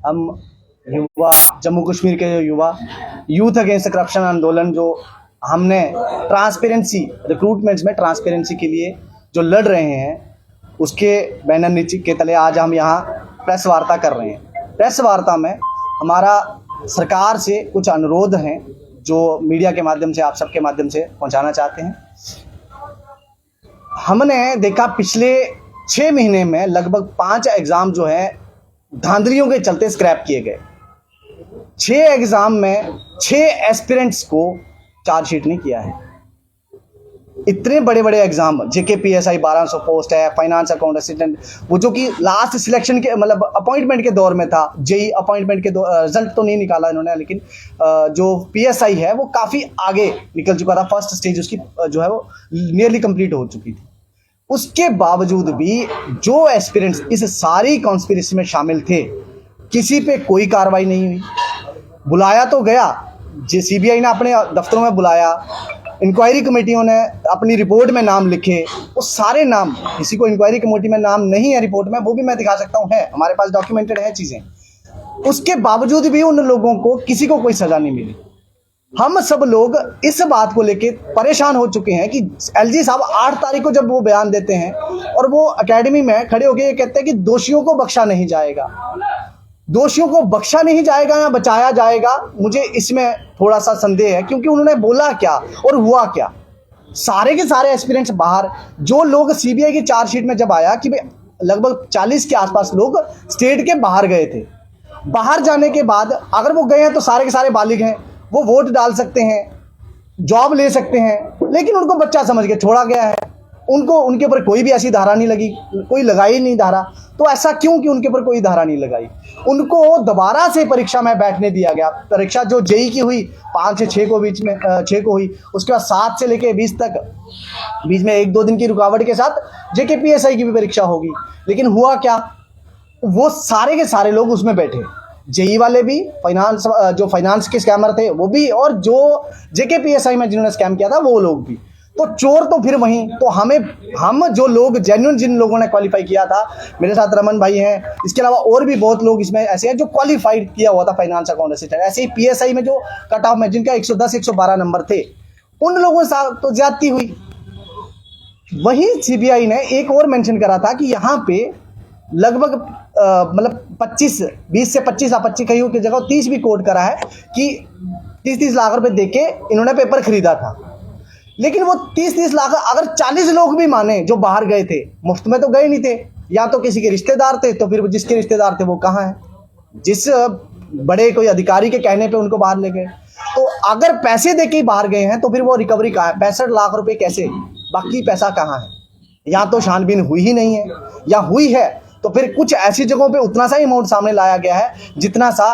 हम युवा, जम्मू कश्मीर के युवा यूथ अगेंस्ट करप्शन आंदोलन जो हमने ट्रांसपेरेंसी रिक्रूटमेंट्स में ट्रांसपेरेंसी के लिए जो लड़ रहे हैं, उसके बैनर नीचे के तले आज हम यहाँ प्रेस वार्ता कर रहे हैं। प्रेस वार्ता में हमारा सरकार से कुछ अनुरोध हैं जो मीडिया के माध्यम से, आप सबके माध्यम से पहुँचाना चाहते हैं। हमने देखा पिछले 6 महीने में लगभग 5 एग्ज़ाम जो है धांधलियों के चलते स्क्रैप किए गए। 6 एग्ज़ाम में 6 एस्पिरेंट्स को चार्जशीट नहीं किया है। इतने बड़े बड़े एग्जाम, JKPSI 1200 पोस्ट है, फाइनेंस अकाउंट असिस्टेंट, वो जो कि लास्ट सिलेक्शन के मतलब अपॉइंटमेंट के दौर में था। JEE अपॉइंटमेंट के रिजल्ट तो नहीं निकाला इन्होंने, लेकिन जो PSI है वो काफ़ी आगे निकल चुका था। फर्स्ट स्टेज उसकी जो है वो नियरली कंप्लीट हो चुकी थी। उसके बावजूद भी जो एस्पिरेंट्स इस सारी कॉन्स्पिरेसी में शामिल थे, किसी पे कोई कार्रवाई नहीं हुई। बुलाया तो गया, CBI ने अपने दफ्तरों में बुलाया, इंक्वायरी कमेटियों ने अपनी रिपोर्ट में नाम लिखे, वो सारे नाम, किसी को इंक्वायरी कमेटी में नाम नहीं है रिपोर्ट में, वो भी मैं दिखा सकता हूँ, है हमारे पास डॉक्यूमेंटेड है चीज़ें। उसके बावजूद भी उन लोगों को किसी को कोई सज़ा नहीं मिली। हम सब लोग इस बात को लेके परेशान हो चुके हैं कि LG साहब 8 तारीख को जब वो बयान देते हैं और वो एकेडमी में खड़े होकर ये कहते हैं कि दोषियों को बख्शा नहीं जाएगा, दोषियों को बख्शा नहीं जाएगा या बचाया जाएगा, मुझे इसमें थोड़ा सा संदेह है। क्योंकि उन्होंने बोला क्या और हुआ क्या। सारे के सारे एस्पिरेंट्स बाहर, जो लोग CBI की चार्जशीट में जब आया कि लगभग 40 के आसपास लोग स्टेट के बाहर गए थे। बाहर जाने के बाद अगर वो गए हैं तो सारे के सारे बालिग हैं, वो वोट डाल सकते हैं, जॉब ले सकते हैं, लेकिन उनको बच्चा समझ के छोड़ा गया है। उनके ऊपर कोई भी ऐसी धारा नहीं लगी, कोई लगाई नहीं धारा। तो ऐसा क्यों कि उनके ऊपर कोई धारा नहीं लगाई? उनको दोबारा से परीक्षा में बैठने दिया गया। परीक्षा जो JEE की हुई 5 से 6 को बीच में 6 को हुई, उसके बाद 7 से लेके 20 तक, बीच में 1-2 दिन की रुकावट के साथ JKPSI की भी परीक्षा होगी। लेकिन हुआ क्या, वो सारे के सारे लोग उसमें बैठे, JEE वाले भी, फाइनेंस के स्कैमर थे वो भी, और जो JKPSI में जिन्होंने स्कैम किया था वो लोग भी। तो चोर तो फिर वहीं। तो हम जो लोग जेन्युइन, जिन लोगों ने क्वालिफाई किया था, मेरे साथ रमन भाई हैं, इसके अलावा और भी बहुत लोग इसमें ऐसे हैं जो क्वालिफाइड किया हुआ था फाइनेंस अकाउंट असिस्टेंट। ऐसे ही PSI में जो कट ऑफ में जिनका 110-112 नंबर थे, उन लोगों के साथ तो ज्यादती हुई। वहीं CBI ने एक और मेंशन करा था कि यहाँ पे लगभग मतलब 20 से 25 आपत्ति कहीं की जगह 30 भी कोट करा है कि 30-30 लाख रुपए देके इन्होंने पेपर खरीदा था। लेकिन वो 30-30 लाख अगर 40 लोग भी माने जो बाहर गए थे, मुफ्त में तो गए नहीं थे, या तो किसी के रिश्तेदार थे, तो फिर जिसके रिश्तेदार थे वो कहाँ हैं, जिस बड़े कोई अधिकारी के कहने पे उनको बाहर ले गए। तो अगर पैसे देके ही बाहर गए हैं तो फिर वो रिकवरी कहाँ है? 65 लाख रुपए कैसे, बाकी पैसा कहाँ है? या तो छानबीन हुई ही नहीं है, या हुई है तो फिर कुछ ऐसी जगहों पे उतना सा ही अमाउंट सामने लाया गया है जितना सा,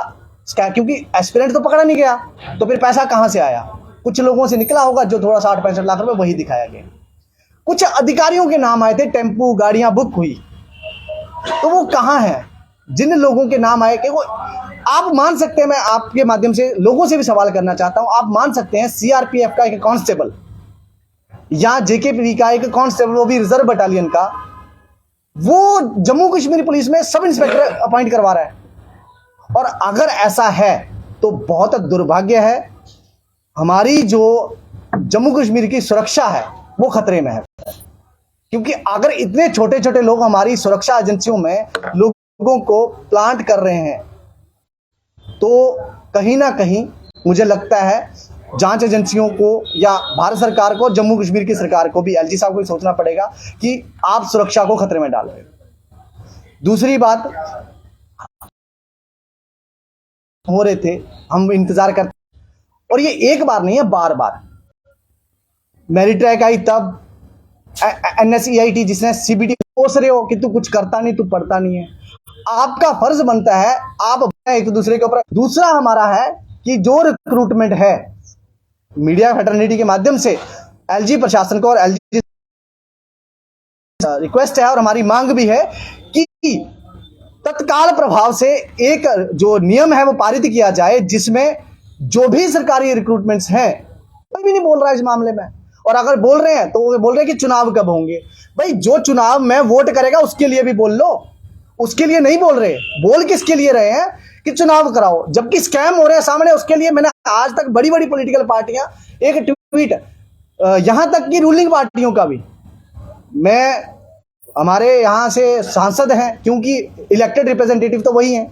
क्योंकि एस्पिरेंट तो पकड़ा नहीं गया, तो फिर पैसा कहाँ से आया? कुछ लोगों से निकला होगा जो थोड़ा 60-65 लाख रुपए वही दिखाया गया। कुछ अधिकारियों के नाम आए थे, टेम्पू गाड़ियां बुक हुई, तो वो कहाँ है? जिन लोगों के नाम आए कि वो, आप मान सकते हैं, मैं आपके माध्यम से लोगों से भी सवाल करना चाहता हूं, आप मान सकते हैं CRPF का एक कांस्टेबल या JKP का एक कांस्टेबल, वो भी रिजर्व बटालियन का, वो जम्मू कश्मीर पुलिस में सब इंस्पेक्टर अपॉइंट करवा रहा है। और अगर ऐसा है तो बहुत दुर्भाग्य है, हमारी जो जम्मू कश्मीर की सुरक्षा है वो खतरे में है। क्योंकि अगर इतने छोटे छोटे लोग हमारी सुरक्षा एजेंसियों में लोगों को प्लांट कर रहे हैं, तो कहीं ना कहीं मुझे लगता है जांच एजेंसियों को या भारत सरकार को, जम्मू कश्मीर की सरकार को भी, LG साहब को भी सोचना पड़ेगा कि आप सुरक्षा को खतरे में डाल रहे हो। दूसरी बात, हो रहे थे, हम इंतजार करते, और ये एक बार नहीं है, बार बार मेरिट ट्रैक आई, तब NSEIT जिसने CBT सोच रहे हो कि तू कुछ करता नहीं, तू पढ़ता नहीं है। आपका फर्ज बनता है आप एक दूसरे के ऊपर। दूसरा हमारा है कि जो रिक्रूटमेंट है मीडिया फ्रेटर्निटी के माध्यम से LG प्रशासन को, और LG रिक्वेस्ट है और हमारी मांग भी है कि तत्काल प्रभाव से एक जो नियम है वो पारित किया जाए, जिसमें जो भी सरकारी रिक्रूटमेंट्स हैं, कोई भी नहीं बोल रहा है इस मामले में, और अगर बोल रहे हैं तो वो बोल रहे हैं कि चुनाव कब होंगे। भाई, जो चुनाव में वोट करेगा उसके लिए भी बोल लो, उसके लिए नहीं बोल रहे। बोल किसके लिए रहे हैं कि चुनाव कराओ, जबकि स्कैम हो रहे हैं सामने। उसके लिए मैंने आज तक बड़ी बड़ी पॉलिटिकल पार्टियां, एक ट्वीट, यहां तक कि रूलिंग पार्टियों का भी, मैं, हमारे यहां से सांसद हैं, क्योंकि इलेक्टेड रिप्रेजेंटेटिव तो वही हैं,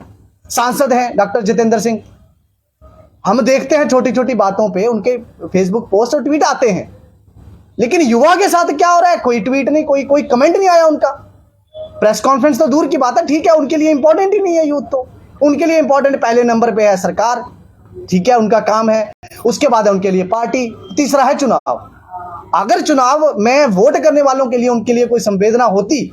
सांसद हैं डॉक्टर जितेंद्र सिंह, हम देखते हैं छोटी छोटी बातों पे उनके फेसबुक पोस्ट और ट्वीट आते हैं, लेकिन युवा के साथ क्या हो रहा है, कोई ट्वीट नहीं, कोई कमेंट नहीं आया उनका। प्रेस कॉन्फ्रेंस तो दूर की बात है, ठीक है, उनके लिए इंपॉर्टेंट ही नहीं है यूथ, तो उनके लिए इंपॉर्टेंट पहले नंबर पे है सरकार, ठीक है, उनका काम है, उसके बाद है उनके लिए पार्टी, तीसरा है चुनाव। अगर चुनाव में वोट करने वालों के लिए, उनके लिए कोई संवेदना होती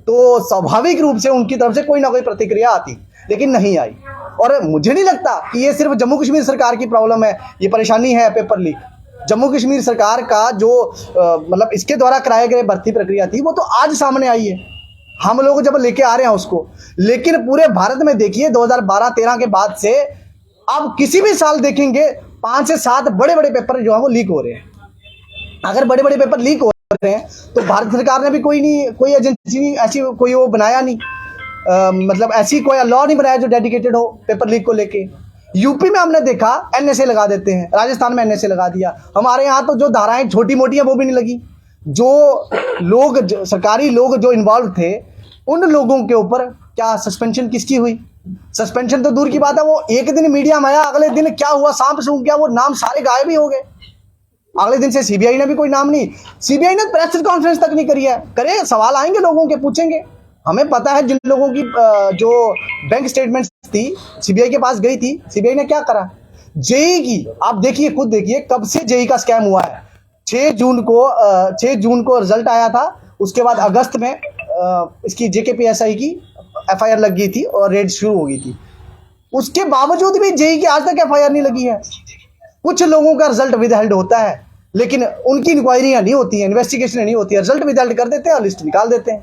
तो स्वाभाविक रूप से उनकी तरफ से कोई ना कोई प्रतिक्रिया आती, लेकिन नहीं आई। और मुझे नहीं लगता कि ये सिर्फ जम्मू कश्मीर सरकार की प्रॉब्लम है, ये परेशानी है पेपर लीक। जम्मू कश्मीर सरकार का जो मतलब इसके द्वारा कराए गए भर्ती प्रक्रिया थी, वो तो आज सामने आई है, हम लोग जब लेके आ रहे हैं उसको। लेकिन पूरे भारत में देखिए 2012-13 के बाद से आप किसी भी साल देखेंगे 5 से 7 बड़े बड़े पेपर जो है वो लीक हो रहे हैं। अगर बड़े बड़े पेपर लीक हो रहे हैं तो भारत सरकार ने भी कोई एजेंसी नहीं, ऐसी कोई वो बनाया नहीं, मतलब ऐसी कोई लॉ नहीं बनाया जो डेडिकेटेड हो पेपर लीक को लेके। यूपी में हमने देखा एनएसए लगा देते हैं, राजस्थान में एनएसए लगा दिया, हमारे यहाँ तो जो धाराएं छोटी मोटी है वो भी नहीं लगी। जो लोग सरकारी लोग जो इन्वॉल्व थे उन लोगों के ऊपर क्या सस्पेंशन किसकी हुई? सस्पेंशन तो दूर की बात है, वो एक दिन मीडिया में आया, अगले दिन क्या हुआ, सांप सूंघ गया, वो नाम सारे गायब ही हो गए। अगले दिन से सीबीआई ने भी कोई नाम नहीं, सीबीआई ने प्रेस कॉन्फ्रेंस तक नहीं करी है। करे, सवाल आएंगे लोगों के, पूछेंगे। हमें पता है जिन लोगों की जो बैंक स्टेटमेंट थी सीबीआई के पास गई थी, सीबीआई ने क्या करा। जेई की आप देखिए, खुद देखिए कब से जेई का स्कैम हुआ है। 6 जून को रिजल्ट आया था, उसके बाद अगस्त में इसकी जेकेपीएसआई की एफआईआर लग गई थी और रेड शुरू हो गई थी। उसके बावजूद भी जेई की आज तक एफआईआर नहीं लगी है। कुछ लोगों का रिजल्ट विदहेल्ड होता है, लेकिन उनकी इंक्वायरियां नहीं होती हैं, इन्वेस्टिगेशन नहीं होती है, रिजल्ट विदहेल्ड कर देते हैं और लिस्ट निकाल देते हैं।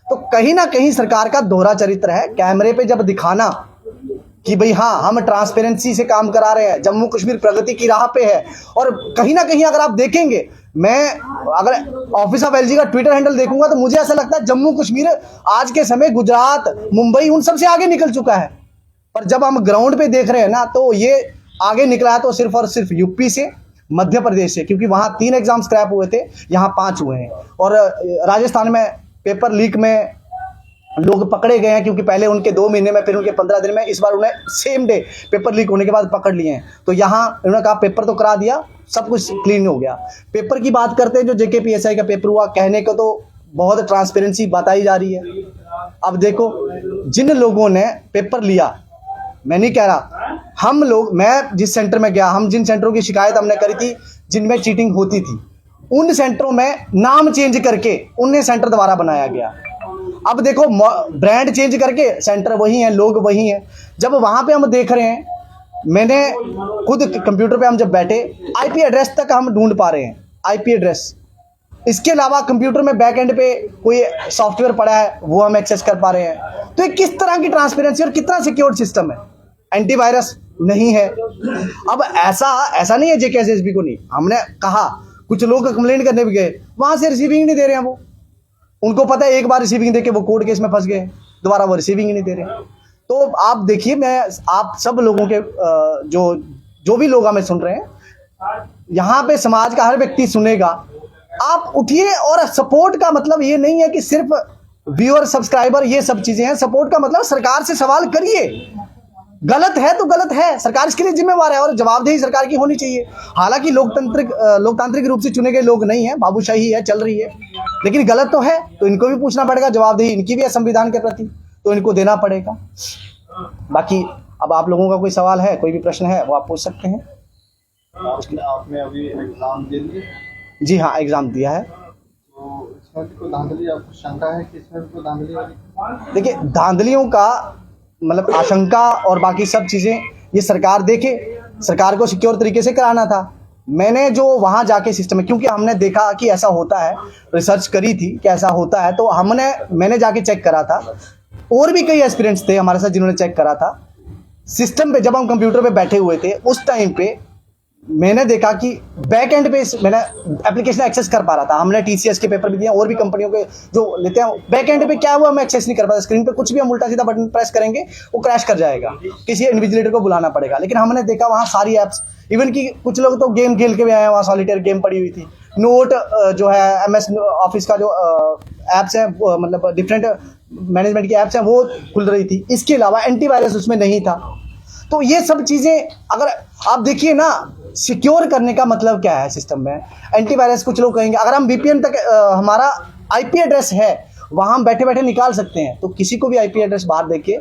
तो कहीं ना कहीं सरकार का दोहरा चरित्र है। कैमरे पे जब दिखाना कि भाई हाँ हम ट्रांसपेरेंसी से काम करा रहे हैं, जम्मू कश्मीर प्रगति की राह पे है, और कहीं ना कहीं अगर आप देखेंगे, मैं अगर ऑफिस ऑफ एलजी का ट्विटर हैंडल देखूंगा तो मुझे ऐसा लगता है जम्मू कश्मीर आज के समय गुजरात, मुंबई उन सबसे आगे निकल चुका है। पर जब हम ग्राउंड पे देख रहे हैं ना, तो ये आगे निकला है तो सिर्फ और सिर्फ यूपी से, मध्य प्रदेश से, क्योंकि वहां 3 एग्जाम स्क्रैप हुए थे, यहाँ 5 हुए हैं। और राजस्थान में पेपर लीक में लोग पकड़े गए हैं, क्योंकि पहले उनके 2 महीने में, फिर उनके 15 दिन में, इस बार उन्हें सेम डे पेपर लीक होने के बाद पकड़ लिए हैं। तो यहाँ उन्होंने कहा पेपर तो करा दिया, सब कुछ क्लीन हो गया। पेपर की बात करते हैं, जो जेकेपीएसआई का पेपर हुआ, कहने को तो बहुत ट्रांसपेरेंसी बताई जा रही है। अब देखो, जिन लोगों ने पेपर लिया, मैं नहीं कह रहा, हम लोग, मैं जिस सेंटर में गया, हम जिन सेंटरों की शिकायत हमने करी थी जिनमें चीटिंग होती थी, उन सेंटरों में नाम चेंज करके उन्हें सेंटर दोबारा बनाया गया। अब देखो, ब्रांड चेंज करके सेंटर वही हैं, लोग वही हैं। जब वहां पे हम देख रहे हैं, मैंने खुद कंप्यूटर पे हम जब बैठे, आईपी एड्रेस तक हम ढूंढ पा रहे हैं, आईपी एड्रेस। इसके अलावा कंप्यूटर में बैक एंड पे कोई सॉफ्टवेयर पड़ा है, वो हम एक्सेस कर पा रहे हैं। तो ये किस तरह की ट्रांसपेरेंसी और कितना सिक्योर सिस्टम है? एंटीवायरस नहीं है। अब ऐसा नहीं है जेकेएसएसबी को नहीं, हमने कहा, कुछ लोग कंप्लेंट करने भी गए, वहां से रिसीविंग नहीं दे रहे हैं। वो, उनको पता है एक बार रिसीविंग देके वो कोर्ट केस में फंस गए, दोबारा वो रिसीविंग ही नहीं दे रहे। तो आप देखिए, मैं आप सब लोगों के जो भी लोग हमें सुन रहे हैं, यहाँ पे समाज का हर व्यक्ति सुनेगा, आप उठिए। और सपोर्ट का मतलब ये नहीं है कि सिर्फ व्यूअर, सब्सक्राइबर, ये सब चीजें हैं। सपोर्ट का मतलब सरकार से सवाल करिए, गलत है तो गलत है, सरकार इसके लिए जिम्मेवार है और जवाबदेही सरकार की होनी चाहिए। हालांकि लोकतांत्रिक रूप से चुने गए लोग नहीं है, बाबूशाही है, चल रही है, लेकिन गलत तो है, तो इनको भी पूछना पड़ेगा, जवाबदेही इनकी भी है संविधान के प्रति, तो इनको देना पड़ेगा। बाकी अब आप लोगों का कोई सवाल है, कोई भी प्रश्न है, वो आप पूछ सकते हैं। आपने अभी एग्जाम दे दिए? जी हाँ, एग्जाम दिया है। तो इसमें भी कोई धांधली, आपको शंका है कि इसमें भी कोई धांधली वाली? देखिए, धांधलियों का मतलब आशंका और बाकी सब चीज़ें ये सरकार देखे, सरकार को सिक्योर तरीके से कराना था। मैंने जो वहाँ जाके सिस्टम में, क्योंकि हमने देखा कि ऐसा होता है, रिसर्च करी थी कि ऐसा होता है, तो मैंने जाके चेक करा था। और भी कई एस्पिरेंट्स थे हमारे साथ जिन्होंने चेक करा था सिस्टम पे। जब हम कंप्यूटर पे बैठे हुए थे, उस टाइम पे मैंने देखा कि बैक एंड पे मैंने एप्लीकेशन एक्सेस कर पा रहा था, हमने टीसीएस के पेपर भी दिए, और भी कंपनियों के जो लेते हैं बैक एंड पे क्या हुआ हम एक्सेस नहीं कर पाते, स्क्रीन पे कुछ भी हम उल्टा सीधा बटन प्रेस करेंगे वो क्रैश कर जाएगा, किसी इन्विजिलेटर को बुलाना पड़ेगा। लेकिन हमने देखा वहाँ सारी ऐप्स, इवन कि कुछ लोग तो गेम खेल के भी आए हैं, वहाँ सॉलिटेयर गेम पड़ी हुई थी, नोट जो है एमएस ऑफिस का जो ऐप्स हैं मतलब डिफरेंट मैनेजमेंट की ऐप्स हैं वो खुल रही थी, इसके अलावा एंटीवायरस उसमें नहीं था। तो ये सब चीज़ें अगर आप देखिए ना, सिक्योर करने का मतलब क्या है सिस्टम में, एंटीवायरस कुछ लोग कहेंगे अगर हम वीपीएन तक हमारा आईपी एड्रेस है वहाँ हम बैठे बैठे निकाल सकते हैं, तो किसी को भी आईपी एड्रेस बाहर देके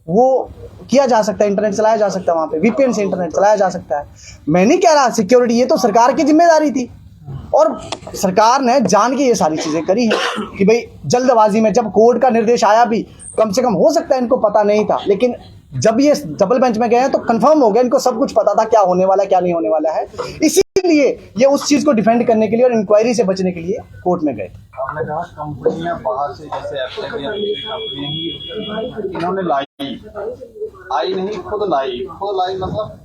वो किया जा सकता है, इंटरनेट चलाया जा सकता है, वहाँ पे वीपीएन से इंटरनेट चलाया जा सकता है। मैं नहीं कह रहा सिक्योरिटी, ये तो सरकार की जिम्मेदारी थी और सरकार ने जान के ये सारी चीज़ें करी हैं कि भाई जल्दबाजी में जब कोर्ट का निर्देश आया भी, कम से कम हो सकता है इनको पता नहीं था, लेकिन जब ये डबल बेंच में गए हैं तो कंफर्म हो गया इनको सब कुछ पता था क्या होने वाला है क्या नहीं होने वाला है, इसीलिए ये उस चीज़ को डिफेंड करने के लिए और इंक्वायरी से बचने के लिए कोर्ट में गए। आपने कहा कंपनियां बाहर से जैसे एप्पल या कंपनियां ही इन्होंने लाई, आई नहीं खुद लाई मतलब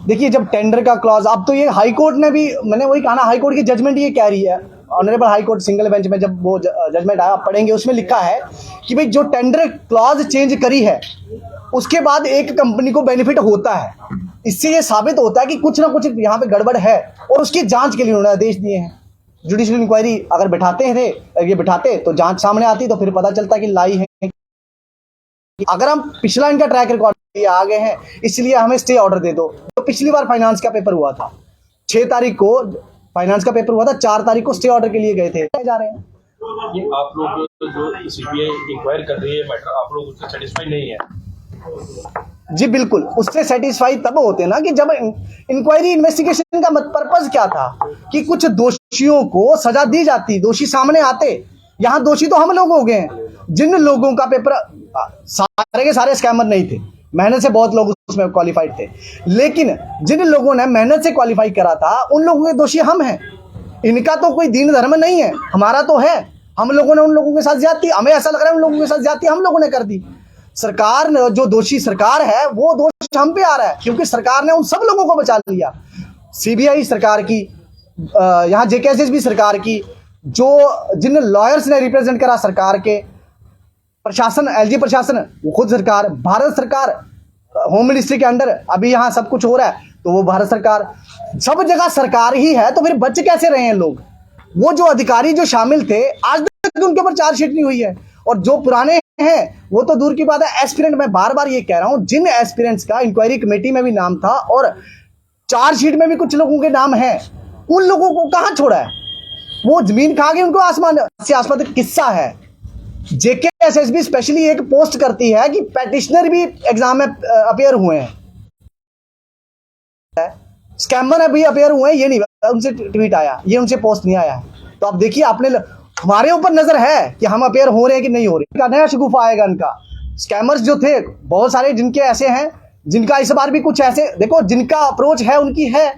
देखिए जब टेंडर का क्लॉज, अब तो ये हाई कोर्ट ने भी, मैंने वही कहा ना, हाई कोर्ट की जजमेंट ये कह रही है, honourable high court single bench में जब वो जजमेंट आया पढ़ेंगे, उसमें लिखा है कि भाई जो टेंडर क्लॉज चेंज करी है उसके बाद एक कंपनी को बेनिफिट होता है, इससे ये साबित होता है कि कुछ ना कुछ यहाँ पे गड़बड़ है और उसकी जांच के लिए उन्होंने आदेश दिए हैं। जुडिशियल इंक्वायरी अगर बिठाते तो जांच सामने आती, तो फिर पता चलता कि लाई है। अगर हम पिछला इनका ट्रैक रिकॉर्ड आ गए हैं इसलिए हमें स्टे ऑर्डर दे दो। तो पिछली बार फाइनेंस का पेपर हुआ था, 6 तारीख को फाइनेंस का पेपर हुआ था, 4 तारीख को स्टे ऑर्डर के लिए गए थे, जा रहे हैं। ये आप लोग जो सीबीआई इंक्वायरी कर रही है मैटर, आप लोग उससे सेटिस्फाई नहीं है? जी बिल्कुल, उससे सेटिस्फाई तब होते ना कि जब इंक्वायरी इन्वेस्टिगेशन का पर्पज क्या था कि कुछ दोषियों को सजा दी जाती, दोषी सामने आते। यहाँ दोषी तो हम लोग हो गए हैं, जिन लोगों का पेपर सारे के सारे स्कैमर नहीं थे, मेहनत से बहुत लोग उसमें क्वालिफाइड थे, लेकिन जिन लोगों ने मेहनत से क्वालिफाई करा था उन लोगों के दोषी हम हैं। इनका तो कोई दीन धर्म नहीं है, हमारा तो है। हम लोगों ने उन लोगों के साथ ज्यादती, हमें ऐसा लग रहा है उन लोगों के साथ ज्यादती हम लोगों ने कर दी। सरकार ने, जो दोषी सरकार है वो दोष हम पे आ रहा है, क्योंकि सरकार ने उन सब लोगों को बचा लिया। सीबीआई सरकार की, यहाँ जेकेएसएस भी सरकार की, जो जिन लॉयर्स ने रिप्रेजेंट करा सरकार के, प्रशासन, एलजी प्रशासन वो खुद सरकार, भारत सरकार, होम मिनिस्ट्री के अंडर अभी यहाँ सब कुछ हो रहा है तो वो भारत सरकार, सब जगह सरकार ही है। तो फिर बच कैसे रहे हैं लोग? वो जो अधिकारी जो शामिल थे आज तक उनके ऊपर चार्जशीट नहीं हुई है, और जो पुराने हैं वो तो दूर की बात है। एस्पिरेंट, मैं बार बार ये कह रहा हूं, जिन एस्पिरेंट्स का इंक्वायरी कमेटी में भी नाम था और चार्जशीट में भी कुछ लोगों के नाम हैं, उन लोगों को कहां छोड़ा है? वो जमीन खा गई, उनको आसमान से आसमान तक किस्सा है। जेकेएसएसबी स्पेशली एक पोस्ट करती है कि पैटिशनर भी एग्जाम में अपेयर हुए हैं, स्कैमर भी अपेयर हुए हैं, ये नहीं उनसे ट्वीट आया, ये उनसे पोस्ट नहीं आया है। तो आप देखिए, आपने हमारे ऊपर नजर है कि हम अपेयर हो रहे हैं कि नहीं हो रहे। इनका नया शगुफा आएगा इनका। स्कैमर्स जो थे बहुत सारे जिनके ऐसे हैं, जिनका इस बार भी कुछ ऐसे, देखो जिनका अप्रोच है उनकी है,